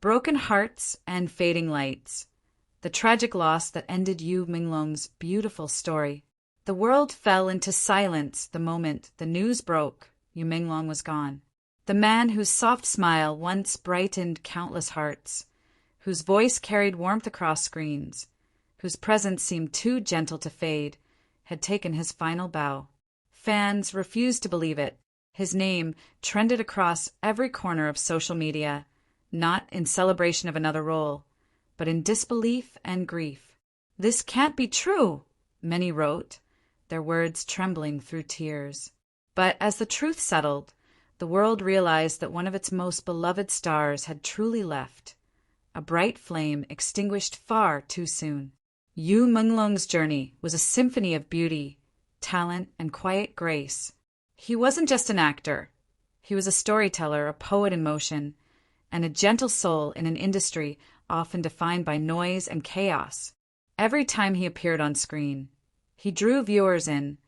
Broken hearts and fading lights. The tragic loss that ended YUMENGLONG's beautiful story. The world fell into silence the moment the news broke YUMENGLONG was gone. The man whose soft smile once brightened countless hearts, whose voice carried warmth across screens, whose presence seemed too gentle to fade, had taken his final bow. Fans refused to believe it. His name trended across every corner of social media, not in celebration of another role, but in disbelief and grief. "This can't be true," many wrote, their words trembling through tears. But as the truth settled, the world realized that one of its most beloved stars had truly left, a bright flame extinguished far too soon. YUMENGLONG's journey was a symphony of beauty, talent, and quiet grace. He wasn't just an actor. He was a storyteller, a poet in motion, and a gentle soul in an industry often defined by noise and chaos. Every time he appeared on screen, he drew viewers in,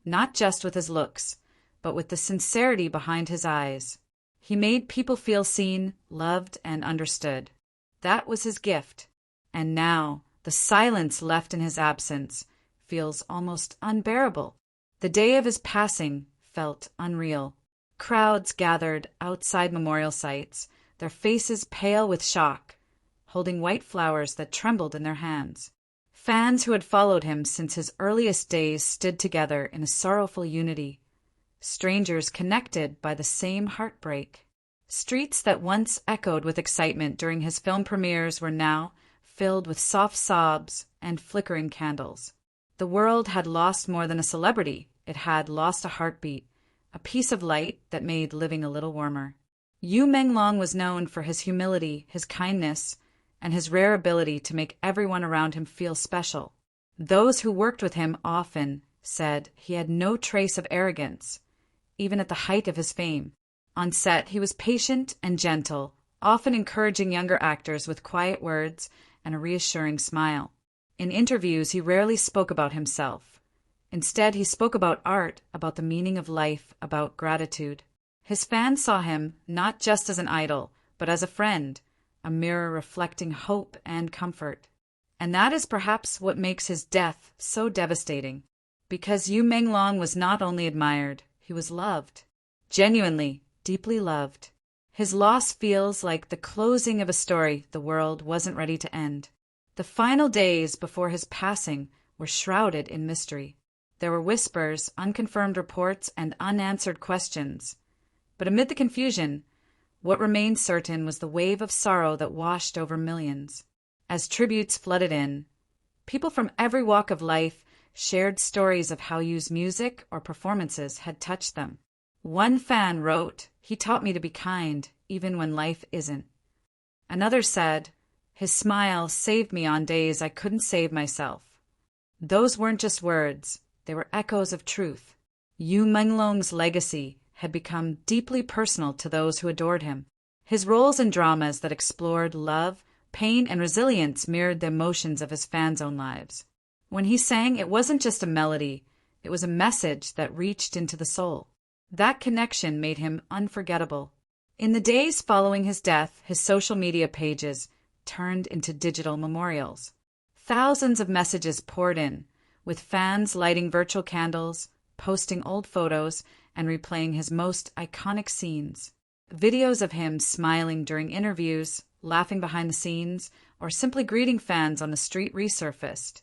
not just with his looks, but with the sincerity behind his eyes. He made people feel seen, loved, and understood. That was his gift. And now, the silence left in his absence feels almost unbearable. The day of his passing felt unreal. Crowds gathered outside memorial sites, their faces pale with shock, holding white flowers that trembled in their hands. Fans who had followed him since his earliest days stood together in a sorrowful unity. Strangers connected by the same heartbreak. Streets that once echoed with excitement during his film premieres were now filled with soft sobs and flickering candles. The world had lost more than a celebrity. It had lost a heartbeat, a piece of light that made living a little warmer. YUMENGLONG was known for his humility, his kindness, and his rare ability to make everyone around him feel special. Those who worked with him often said he had no trace of arrogance, even at the height of his fame. On set, he was patient and gentle, often encouraging younger actors with quiet words and a reassuring smile. In interviews, he rarely spoke about himself. Instead, he spoke about art, about the meaning of life, about gratitude. His fans saw him not just as an idol, but as a friend, a mirror reflecting hope and comfort. And that is perhaps what makes his death so devastating. Because YUMENGLONG was not only admired, he was loved. Genuinely, deeply loved. His loss feels like the closing of a story the world wasn't ready to end. The final days before his passing were shrouded in mystery. There were whispers, unconfirmed reports, and unanswered questions. But amid the confusion, what remained certain was the wave of sorrow that washed over millions. As tributes flooded in, people from every walk of life shared stories of how Yu's music or performances had touched them. One fan wrote, "He taught me to be kind, even when life isn't." Another said, "His smile saved me on days I couldn't save myself." Those weren't just words, they were echoes of truth. YUMENGLONG's legacy had become deeply personal to those who adored him. His roles in dramas that explored love, pain, and resilience mirrored the emotions of his fans' own lives. When he sang, it wasn't just a melody, it was a message that reached into the soul. That connection made him unforgettable. In the days following his death, his social media pages turned into digital memorials. Thousands of messages poured in, with fans lighting virtual candles, posting old photos, and replaying his most iconic scenes. Videos of him smiling during interviews, laughing behind the scenes, or simply greeting fans on the street resurfaced,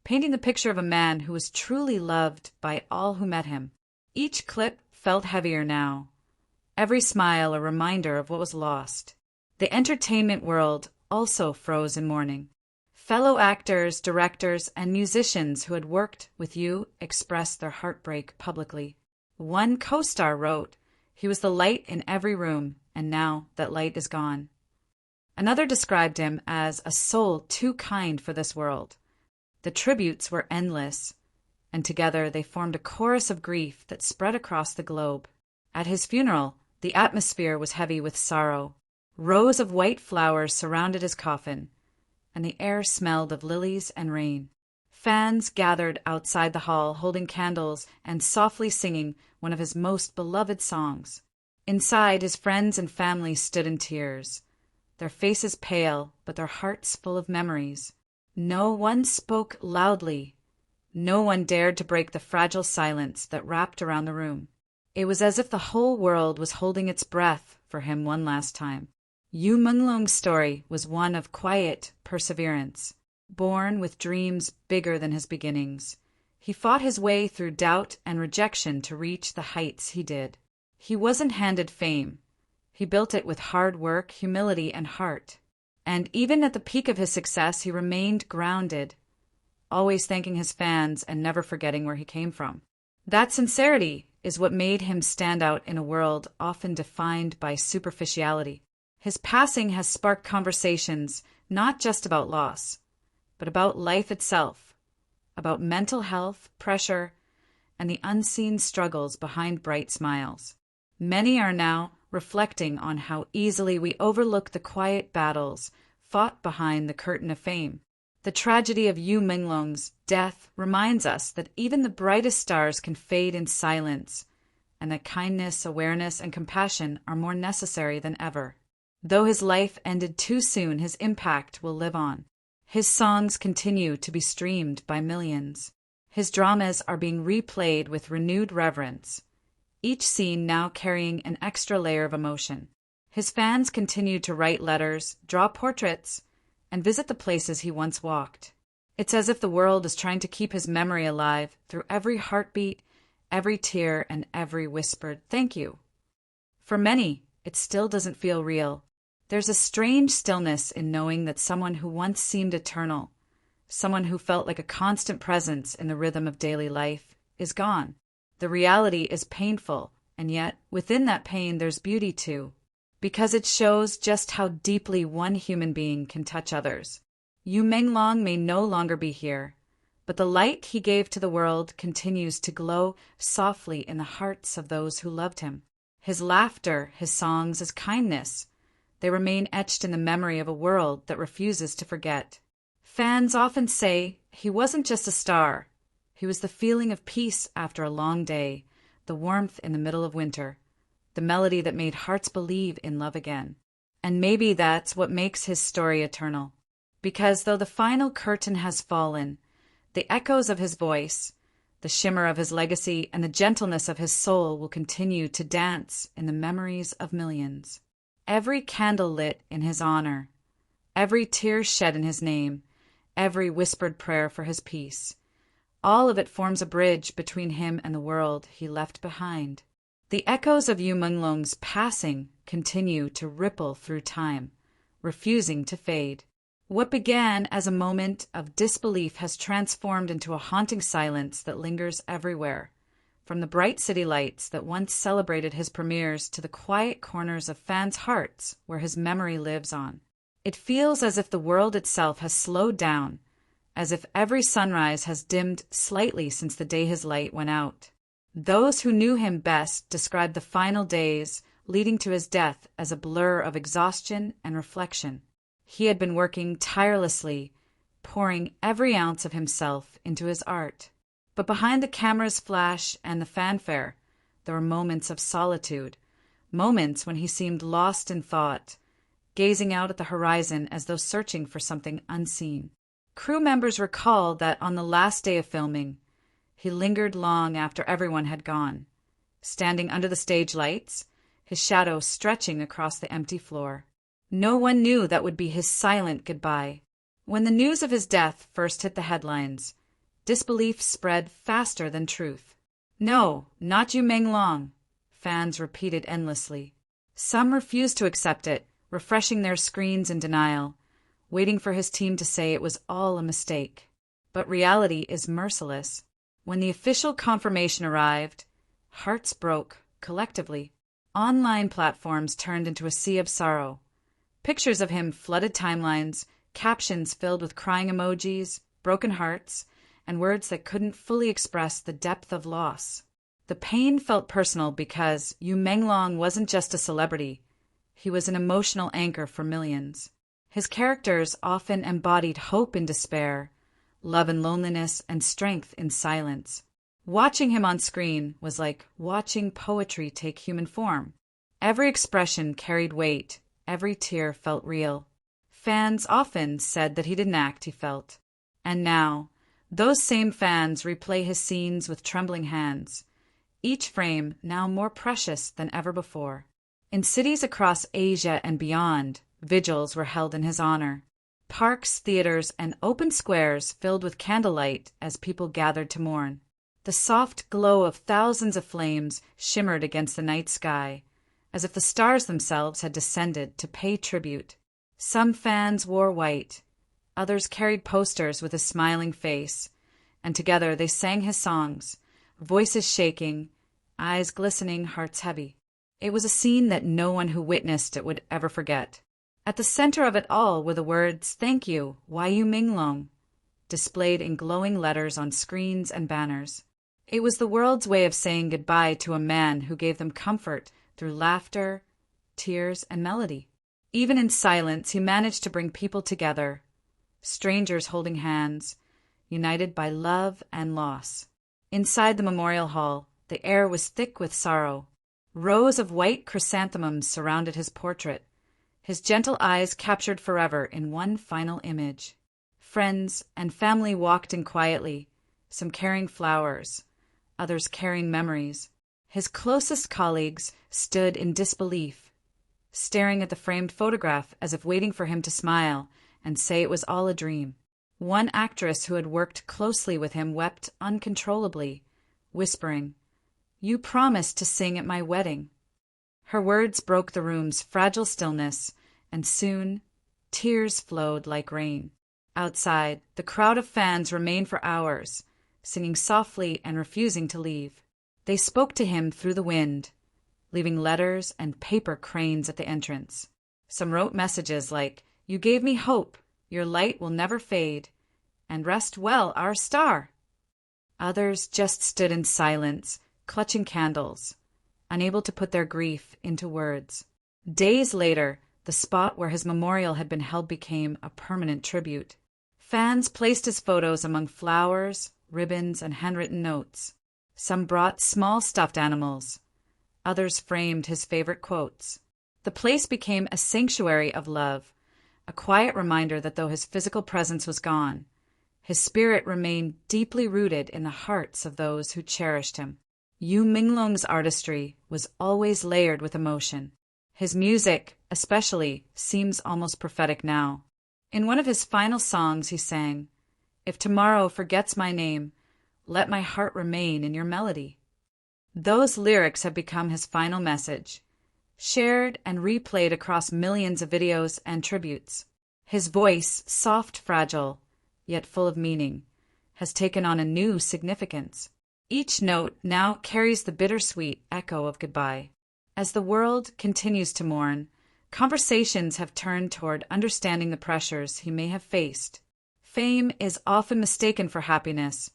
painting the picture of a man who was truly loved by all who met him. Each clip felt heavier now, every smile a reminder of what was lost. The entertainment world also froze in mourning. Fellow actors, directors, and musicians who had worked with Yu expressed their heartbreak publicly. One co-star wrote, "He was the light in every room, and now that light is gone." Another described him as a soul too kind for this world. The tributes were endless, and together they formed a chorus of grief that spread across the globe. At his funeral, the atmosphere was heavy with sorrow. Rows of white flowers surrounded his coffin, and the air smelled of lilies and rain. Fans gathered outside the hall holding candles and softly singing one of his most beloved songs. Inside, his friends and family stood in tears, their faces pale, but their hearts full of memories. No one spoke loudly. No one dared to break the fragile silence that wrapped around the room. It was as if the whole world was holding its breath for him one last time. YUMENGLONG's story was one of quiet perseverance. Born with dreams bigger than his beginnings, he fought his way through doubt and rejection to reach the heights he did. He wasn't handed fame. He built it with hard work, humility, and heart. And even at the peak of his success, he remained grounded, always thanking his fans and never forgetting where he came from. That sincerity is what made him stand out in a world often defined by superficiality. His passing has sparked conversations not just about loss, but about life itself, about mental health, pressure, and the unseen struggles behind bright smiles. Many are now reflecting on how easily we overlook the quiet battles fought behind the curtain of fame. The tragedy of YUMENGLONG's death reminds us that even the brightest stars can fade in silence, and that kindness, awareness, and compassion are more necessary than ever. Though his life ended too soon, his impact will live on. His songs continue to be streamed by millions. His dramas are being replayed with renewed reverence, each scene now carrying an extra layer of emotion. His fans continue to write letters, draw portraits, and visit the places he once walked. It's as if the world is trying to keep his memory alive through every heartbeat, every tear, and every whispered thank you. For many, it still doesn't feel real. There's a strange stillness in knowing that someone who once seemed eternal, someone who felt like a constant presence in the rhythm of daily life, is gone. The reality is painful, and yet, within that pain there's beauty too, because it shows just how deeply one human being can touch others. YUMENGLONG may no longer be here, but the light he gave to the world continues to glow softly in the hearts of those who loved him. His laughter, his songs, his kindness, they remain etched in the memory of a world that refuses to forget. Fans often say he wasn't just a star. He was the feeling of peace after a long day, the warmth in the middle of winter, the melody that made hearts believe in love again. And maybe that's what makes his story eternal. Because though the final curtain has fallen, the echoes of his voice, the shimmer of his legacy, and the gentleness of his soul will continue to dance in the memories of millions. Every candle lit in his honor, every tear shed in his name, every whispered prayer for his peace, all of it forms a bridge between him and the world he left behind. The echoes of YUMENGLONG's passing continue to ripple through time, refusing to fade. What began as a moment of disbelief has transformed into a haunting silence that lingers everywhere, from the bright city lights that once celebrated his premieres to the quiet corners of fans' hearts where his memory lives on. It feels as if the world itself has slowed down, as if every sunrise has dimmed slightly since the day his light went out. Those who knew him best described the final days leading to his death as a blur of exhaustion and reflection. He had been working tirelessly, pouring every ounce of himself into his art. But behind the camera's flash and the fanfare, there were moments of solitude, moments when he seemed lost in thought, gazing out at the horizon as though searching for something unseen. Crew members recalled that on the last day of filming, he lingered long after everyone had gone, standing under the stage lights, his shadow stretching across the empty floor. No one knew that would be his silent goodbye. When the news of his death first hit the headlines, disbelief spread faster than truth. "No, not YUMENGLONG," fans repeated endlessly. Some refused to accept it, refreshing their screens in denial, waiting for his team to say it was all a mistake. But reality is merciless. When the official confirmation arrived, hearts broke collectively. Online platforms turned into a sea of sorrow. Pictures of him flooded timelines, captions filled with crying emojis, broken hearts, and words that couldn't fully express the depth of loss. The pain felt personal because YUMENGLONG wasn't just a celebrity. He was an emotional anchor for millions. His characters often embodied hope in despair, love in loneliness, and strength in silence. Watching him on screen was like watching poetry take human form. Every expression carried weight, every tear felt real. Fans often said that he didn't act, he felt. And now, those same fans replay his scenes with trembling hands, each frame now more precious than ever before. In cities across Asia and beyond, vigils were held in his honor. Parks, theaters, and open squares filled with candlelight as people gathered to mourn. The soft glow of thousands of flames shimmered against the night sky, as if the stars themselves had descended to pay tribute. Some fans wore white, others carried posters with a smiling face, and together they sang his songs, voices shaking, eyes glistening, hearts heavy. It was a scene that no one who witnessed it would ever forget. At the center of it all were the words, "Thank you, YUMENGLONG," displayed in glowing letters on screens and banners. It was the world's way of saying goodbye to a man who gave them comfort through laughter, tears, and melody. Even in silence, he managed to bring people together, strangers holding hands, united by love and loss. Inside the memorial hall, the air was thick with sorrow. Rows of white chrysanthemums surrounded his portrait, his gentle eyes captured forever in one final image. Friends and family walked in quietly, some carrying flowers, others carrying memories. His closest colleagues stood in disbelief, staring at the framed photograph as if waiting for him to smile and say it was all a dream. One actress who had worked closely with him wept uncontrollably, whispering, "You promised to sing at my wedding." Her words broke the room's fragile stillness, and soon tears flowed like rain. Outside, the crowd of fans remained for hours, singing softly and refusing to leave. They spoke to him through the wind, leaving letters and paper cranes at the entrance. Some wrote messages like, "You gave me hope, your light will never fade, and rest well, our star." Others just stood in silence, clutching candles, unable to put their grief into words. Days later, the spot where his memorial had been held became a permanent tribute. Fans placed his photos among flowers, ribbons, and handwritten notes. Some brought small stuffed animals. Others framed his favorite quotes. The place became a sanctuary of love, a quiet reminder that though his physical presence was gone, his spirit remained deeply rooted in the hearts of those who cherished him. YUMENGLONG's artistry was always layered with emotion. His music, especially, seems almost prophetic now. In one of his final songs he sang, "If tomorrow forgets my name, let my heart remain in your melody." Those lyrics have become his final message, shared and replayed across millions of videos and tributes. His voice, soft, fragile, yet full of meaning, has taken on a new significance. Each note now carries the bittersweet echo of goodbye. As the world continues to mourn, conversations have turned toward understanding the pressures he may have faced. Fame is often mistaken for happiness,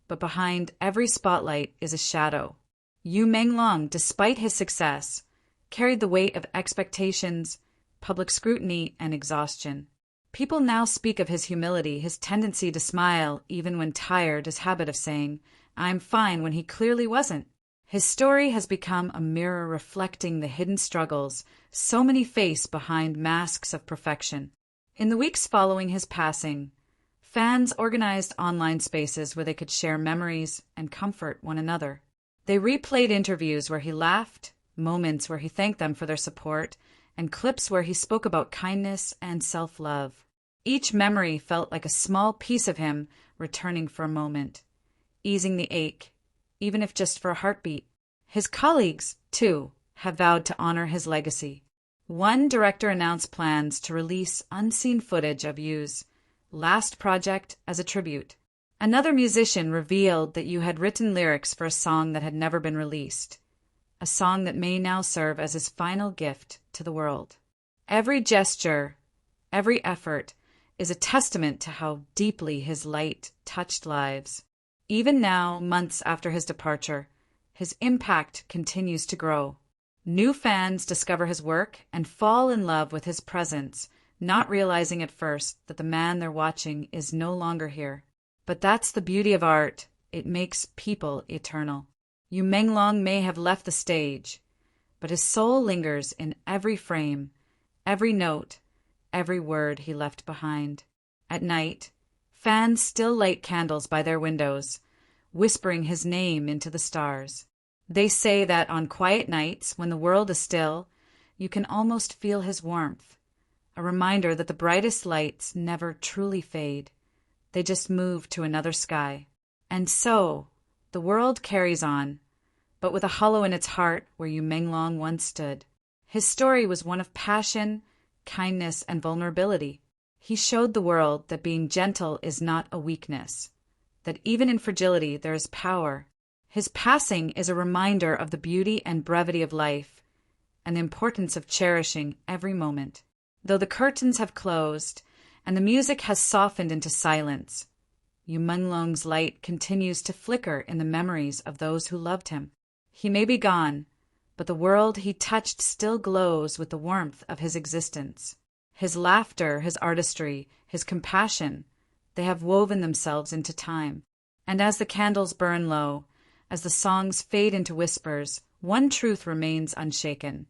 but behind every spotlight is a shadow. YUMENGLONG, despite his success, carried the weight of expectations, public scrutiny, and exhaustion. People now speak of his humility, his tendency to smile even when tired, his habit of saying, "I'm fine," when he clearly wasn't. His story has become a mirror reflecting the hidden struggles so many face behind masks of perfection. In the weeks following his passing, fans organized online spaces where they could share memories and comfort one another. They replayed interviews where he laughed, moments where he thanked them for their support, and clips where he spoke about kindness and self-love. Each memory felt like a small piece of him returning for a moment, easing the ache, even if just for a heartbeat. His colleagues, too, have vowed to honor his legacy. One director announced plans to release unseen footage of Yu's last project as a tribute. Another musician revealed that Yu had written lyrics for a song that had never been released, a song that may now serve as his final gift to the world. Every gesture, every effort, is a testament to how deeply his light touched lives. Even now, months after his departure, his impact continues to grow. New fans discover his work and fall in love with his presence, not realizing at first that the man they're watching is no longer here. But that's the beauty of art. It makes people eternal. YUMENGLONG may have left the stage, but his soul lingers in every frame, every note, every word he left behind. At night, fans still light candles by their windows, whispering his name into the stars. They say that on quiet nights, when the world is still, you can almost feel his warmth, a reminder that the brightest lights never truly fade. They just move to another sky. And so, the world carries on, but with a hollow in its heart where Yumenglong once stood. His story was one of passion, kindness, and vulnerability. He showed the world that being gentle is not a weakness, that even in fragility there is power. His passing is a reminder of the beauty and brevity of life, and the importance of cherishing every moment. Though the curtains have closed, and the music has softened into silence, Yumenglong's light continues to flicker in the memories of those who loved him. He may be gone, but the world he touched still glows with the warmth of his existence. His laughter, his artistry, his compassion, they have woven themselves into time. And as the candles burn low, as the songs fade into whispers, one truth remains unshaken.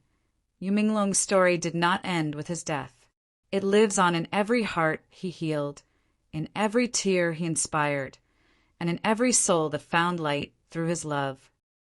Yumenglong's story did not end with his death. It lives on in every heart he healed, in every tear he inspired, and in every soul that found light through his love.